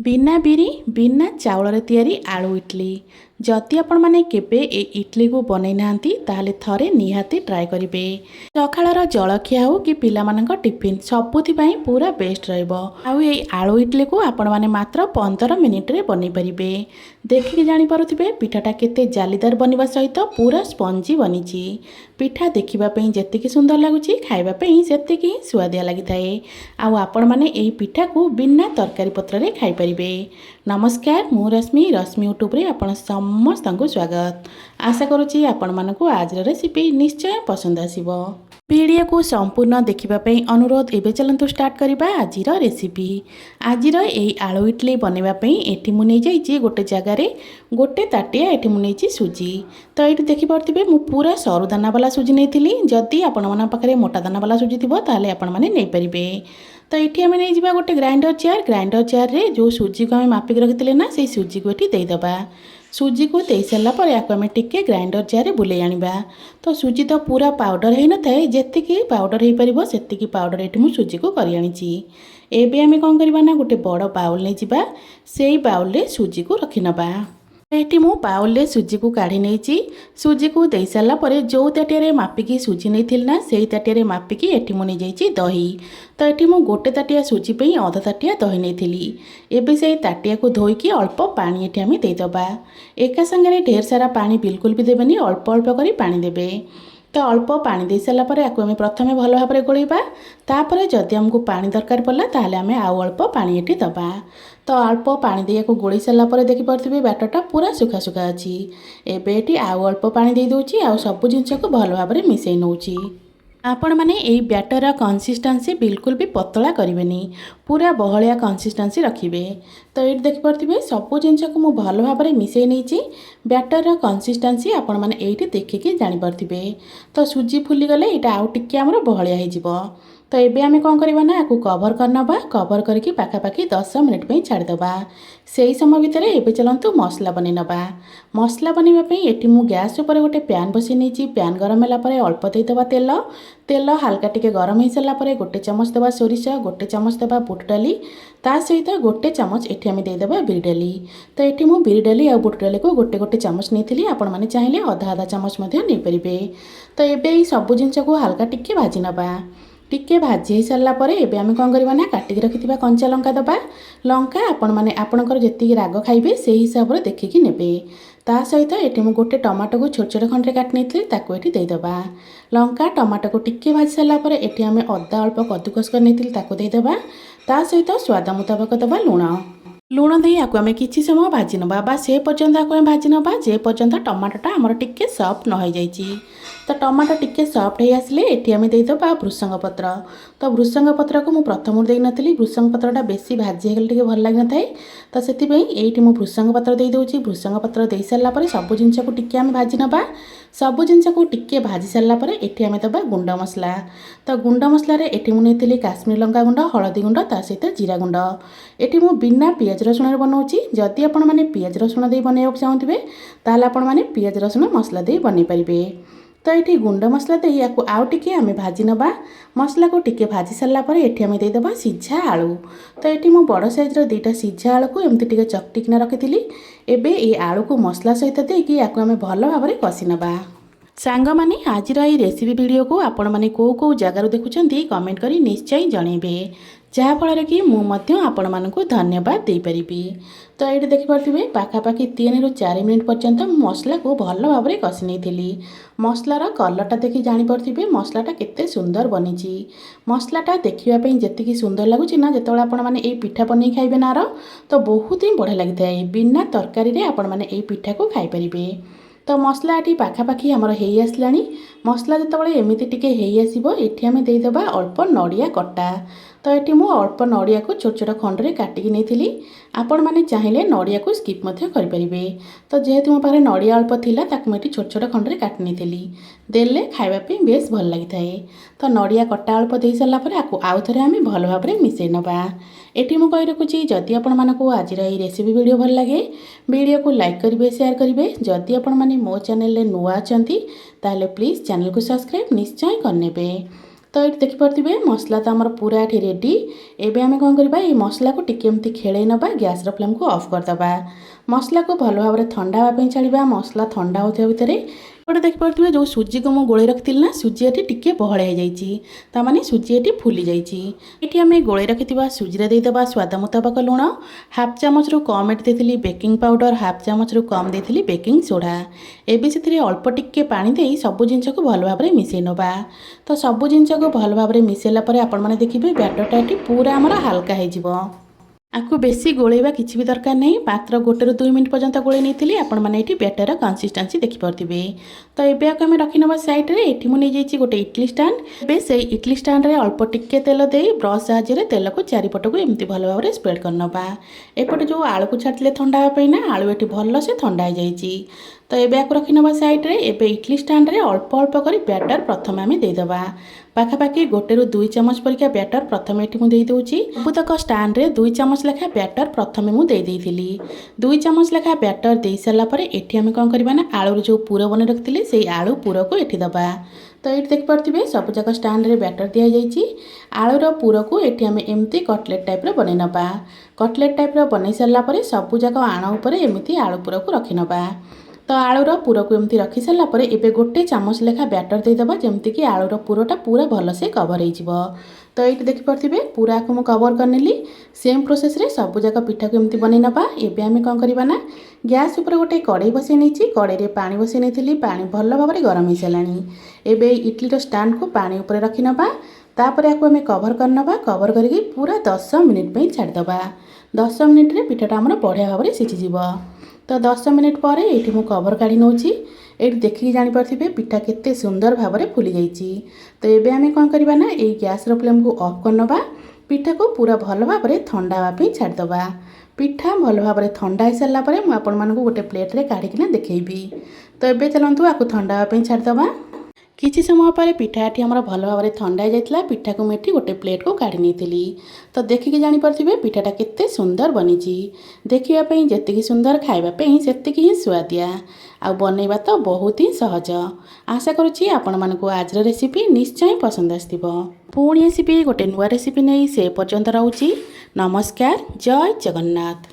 बिना बिरी बिना चाउल तैयारी आलू इडली जदि आपण माने केबे ए इडली को बनै नांती ताहले थरे निहाती ट्राए करिवे। सकाळर जलखिया हो कि पिला मानक टिफिन सबुथि पई पूरा बेस्ट रहइबो। आउ ए आलू इडली को आपण माने मात्र 15 मिनिट रे बनै परिबे। देखि जानि पारुथिबे पिठाटा केते जालीदार बनिबा सहित पूरा स्पंजी बनिची। पिठा देखिबा पई जेतिकी सुंदर लागुची खाइबा पई सेतिकी स्वादिया लागिथाए। आउ आपण माने एही पिठा को बिना तरकारी पत्र रे खाइ परिबे। नमस्कार मु रश्मि यूट्यूब रे आपण समस्त को स्वागत। आशा करुच्ची आपण मानकु आज रेसिपी निश्चय पसंद आसीबो। वीडियो को संपूर्ण देखिबा पई अनुरोध। एबे चलंतु स्टार्ट करिबा आजिर रेसिपी। आजिर एई आलू इडली बनेबा पई एठी मु नै जाईची गोटे जगह रे गोटे ताटिया एठी मु नैची सुजी। तो एठी देखि परथिबे मु पूरा सरू दाना वाला सुजी नेथिली। जदि आपण मन पाखरे मोटा दाना वाला सुजी थिबो ताले आपण माने नै परिबे। तो ये आम नहीं जा गोटे ग्राइंडर जार रे जो सुजी को आम मापिक रखी ना से सुजी को ये देदेबा। सुजी को दे सारापर या टिके ग्राइंडर जार रे बुले आनिबा। तो सुजी तो पूरा पाउडर हो न थाए जेतिकी पाउडर हो पार से पाउडर ये मुझे सुजी को कर आनी। एबे आम कौन करवा ना गोटे बड़ बाउल नहीं जा से बाउल रे सुजी को रखी नबा। ये मु बाउल रे सुजी को काढ़ी नहीं। सुजी को दे सारापर जो ताटिया मापिकी सुजी नहीं ना से ताटिया मापिकी ये मुझे नहीं दही। तो ये मु गोटे ताटिया सुजी पे अधा ताटिया दही नहीं। एबे से ताटिया को धोईकी अल्प पानी ये आम देदेबा। एका संगे ढेर सारा पानी बिल्कुल भी देवेनि अल्प अल्प कर पानी देबे। तो अल्प पानी दे सारापर आपको आम प्रथम भल भाव में गोलैबा। तापर जदि आमको पानी दरकार पड़ा ताहले आम आउ अल्प पानी ये दबा। तो अल्प पानी दे गोल सारापर देखि पारे बैटरटा पूरा सुखा सुखा अच्छी। एबे ये आउ अल्प पानी दे दूची आउ सब जिनस को भल भाव में मिसई नौची। आपण माने एई बैटर कंसिस्टेंसी बिल्कुल भी पतला करेंगे पूरा बहलिया कंसिस्टेंसी रखिए। तो ये देखिपे सबू जिनस को मुझे भल भाव में मिसई नहीं। बैटर कंसिस्टेंसी आपण माने एइठी देखिकी जानिपारे। तो सुजी फुलीगले यहाँ आउ टिके आमर बहलिया हो। तो ये आम कौन करवा ना आपको कवर करनबा। कवर करके पाखापाखि 10 मिनिट पे छाड़ीदबा। से ही समय भितर एबे चलतु मसला बनै नबा। मसला बनवाई ये मु गैस उपर गोटे पैन बसई नहीं। पैन गरम है अल्प देदेबा तेल। तेल हाल्का टिके गरम हो सारापर गोटे चामच देवा सोरिष, गोटे चामच देवा बुट डाली, ता सहित गोटे चामच ये आम देदेबा बिरी डाली। तो ये मु बिरी डाली और बुट डाली को गोटे गोटे चामच नहीं। आपण मैंने चाहिए अधा अधा चामच नहीं पारे। तो ये सबू जिनस को हाल्का टिके भाजी नबा। टिके भाजी हो सारापर एबे आम कौन करवा ना काटिकी रखिथिबा कंचा लंका दबा। लंका आपण माने आपणकर जेतिकी राग खाइबे से हिसाब रे देखिकी नेबे। ता सहित ये मु गोटे टमाटो को छोट छोट खंडे काटि नहीं ताको ये देदेबा। लंका टमाटो को टिके भाजी सारापर ये आम अदा अल्प कद्दूकस कर नहीं ताको देदेबा। ता सहित स्वाद मुताबक दबा लुण। लुण दे आपको आम किसी समय भाजी नबा बा से पर्यंत आपको भाजी नबा जे पर्यंत टमाटोटा आमर टिके सफ्ट न हो जाइए। तो टमाटो टिके सफ्ट हो आसले ये आम देदेबा भृसंग पत्र। तो भृसंग पत्र को मुझे प्रथम दे नी। भृसंग पत्रटा बेसी भाजी होगले भल लगी न थाए। तो से ये मुझे भृसंग पत्र दे दूची। भृसंग पत्र दे सारापर सबू जिनस को टिके आम भाजी नबा। सबू जिनस को टिके भाजी सारापर ये आम दबा गुंड मसला। तो गुंड मसलार ये मुझे काश्मीर लंका गुंड, हलदी गुंड, ता सहित जीरा गुंड। ये मु बिना पियाज रसुण बनाऊँगी। जदि आपण मैंने पियाज रसुण दे बनवाक चाहूथे ताहले आपण मैंने पियाज रसुण मसला दे बन पारे। तो ये गुंड मसला दे या आउ टिके आम भाजी नबा। मसला को टिके भाजी सारापर ये आम देदेबा सिझा आलू। तो ये मु बड़ साइज्र 2टा सिझा आलू को एमती टिके चकटिकिना रखी। एबे ये आलू को मसला सहित देकी याको आम भल भाव में कषि नबा। सांग माने आज रेसिपी वीडियो को आपण माने को जगार देखुंत कमेंट करी निश्चय जनइबे जहाँफल कि मुझे आपण मानक धन्यवाद दे पारिबी। तो ये देखिपे पाखापाखि 3 ରୁ 4 मिनिट पर्यंत मसला को भल भाव में कषि नहीं। मसलार कलरटा देखि जानीपे मसलाटा केते सुंदर बनी। मसलाटा देखापी जी सुंदर लगुच ना जो आपण मैंने ये पिठा बन खाइबे नार तो बहुत ही बढ़िया लगी था। बिना तरकारी आपण मैंने ये पिठा को खाई पारिबे। तो मसला ये पाखापाखि आमर हो आसला। मसला जो एमती टिके हो आसो ये आम देदेबा अल्प नड़िया कटा। तो ये मु अल्प नड़िया को छोट छोट खंडे काटिकी नहीं। आपण मैंने चाहिए नड़िया को स्किप करें। तो जेहेतु मो पाखे नड़िया अल्प थिला ताकु मुझे छोट छोट खंडे काटि नहीं देले खाइबापी बेस भल लगी थाए। तो नड़िया कटा अल्प दे सारापर आपको आउ थे आम भल भाव में मिसई नबा। ये मुझे कही रखुच्छी जदि आपण मानक आज रेसिपी वीडियो भल लगे वीडियो को लाइक करेंगे, शेयर करेंगे। जदि आपण माने मो चैनल नुआ अच्छा ताहले प्लीज चैनल को सब्सक्राइब निश्चय करने। तो ये देखिपे मसला तो आमर पूरा ये रेडी। एबे आमे कौन करबा ये मसला को टिके एमती खेले नबा, गैस रो फ्लेम को ऑफ करदबा। मसला को भल भाव ठंडा हाँवाई छाड़ा। मसला ठंडा होता भितर गोटे देखिपे जो सुजी को मुझे गोले रखी ना, सुजी ये टिके बहल हो जाने सुजी ये फुली जाइए। आम गोले रखी सुजी देदेबा स्वाद मुताबक लुण, हाफ चामच रु कम एटी देती बेकिंग पाउडर, हाफ चामच रु कम देती बेकिंग सोडा। एबे से अल्प टिके पानी दे सबु जिनस को भल भाव मिसई नबा। तो सबु जिनस को भल भाव मिसैला आपण मैंने देखिए बैटरटा पूरा आमर हल्का हो। आपको बेसी गोलेवा किसी भी दरकार नहीं। मात्र 1 ରୁ 2 मिनट पर्यंत गोले नहीं आपण मैंने ये बैटर कंसिस्टेंसी देखिपे। तो ये आम रखी नवा साइड रे। ये मुझे गोटे इडली स्टैंड। ए से इडली स्टैंड रे अल्प टिके तेल दे ब्रश साहाय्य तेल को चारिपट को एमती भल भाव स्प्रेड करनबा। एपटे जो आलू को छाड़ते ठंडा हाँवाई ना, आलू ये भल से ठंडा हो जाइए। तो ये आपको रखी नवा साइड रे। एबे इडली स्टैंड रे अल्प अल्प कर बैटर प्रथम आम देदेबा। पाखापाखि 1 ରୁ 2 चामच परिका बैटर प्रथम ये मुझे देदे। सबुतक स्टैंड रे 2 चामच लेखा बैटर प्रथम मुझे 2 चामच लेखा बैटर दे सारापर ये आम कौन करवा ना, आलू जो पूर बन रखी से आलू पूर को ये दबा। तो ये देखिपे सबुजाक स्टैंड रे बैटर दि जाइए। आलूर पूर को ये आम एमती कटलेट टाइप बन नबा। कटलेट टाइप बन सारापर सबुजाक आण उपर एमती आलू पूर को रखी नबा। तो आलूर पूर को एमती रखी सारापर एबे 1 चामच लेखा बैटर देदेबा, जमती कि आलूर पूरटा पूरा भल से कवर हो। तो ये देखिपे पूरा को मुझे कवर करनेली। सेम प्रोसेस रे सबुजाक पिठा को एमती बन नबा। एबे आम कौन करवा ना, गैस उपर गोटे कड़े बसई नहीं, कड़े पानी बसई नहीं, पानी भल भाव में गरम हो सारानी। एबे इडली स्टैंड को पानी उपर रखी नबा। तापर आपको आम कवर करनबा। कवर करके पूरा 10 मिनिट पे छाड़दबा। 10 मिनिट रे पिठाटा आमर बढ़िया भाव में सीझीज। तो 10 मिनिट पर ये मुझे कवर काढ़ी नौची। ये देखिए जानीपे पिठा केते सुंदर भाव में फुली जाइए। तो ये आम कौन करवा ना, ये गैस रो फ्लेम को ऑफ करनबा। पिठा को पूरा भल भाव में ठंडा हाँवाई छाड़दबा। पिठा भल भाव में ठंडा हो सारापर मुझे आपण मानक गोटे प्लेट रे काढ़िकिना देखैबी। तो ये चलतु आपको ठंडा हाँवाई छाड़दबा। किछि समय पर पिठा ये आमर भल भाव में ठंडा हो जाता। पिठा को मुझे गोटे प्लेट को काढ़ी नहीं। तो देखिए जानीपे पिठाटा केते सुंदर बनी। देखापी जी सुंदर खावाई से ही सुआदिया। आ बनइबा तो बहुत ही सहज। आशा करुँची आपण मानक आज रेसिपी निश्चय पसंद आसथिबो। पुणी आसीबी गोटे नुआ रेसिपी नहीं, से पर्यंत रहूची। नमस्कार, जय जगन्नाथ।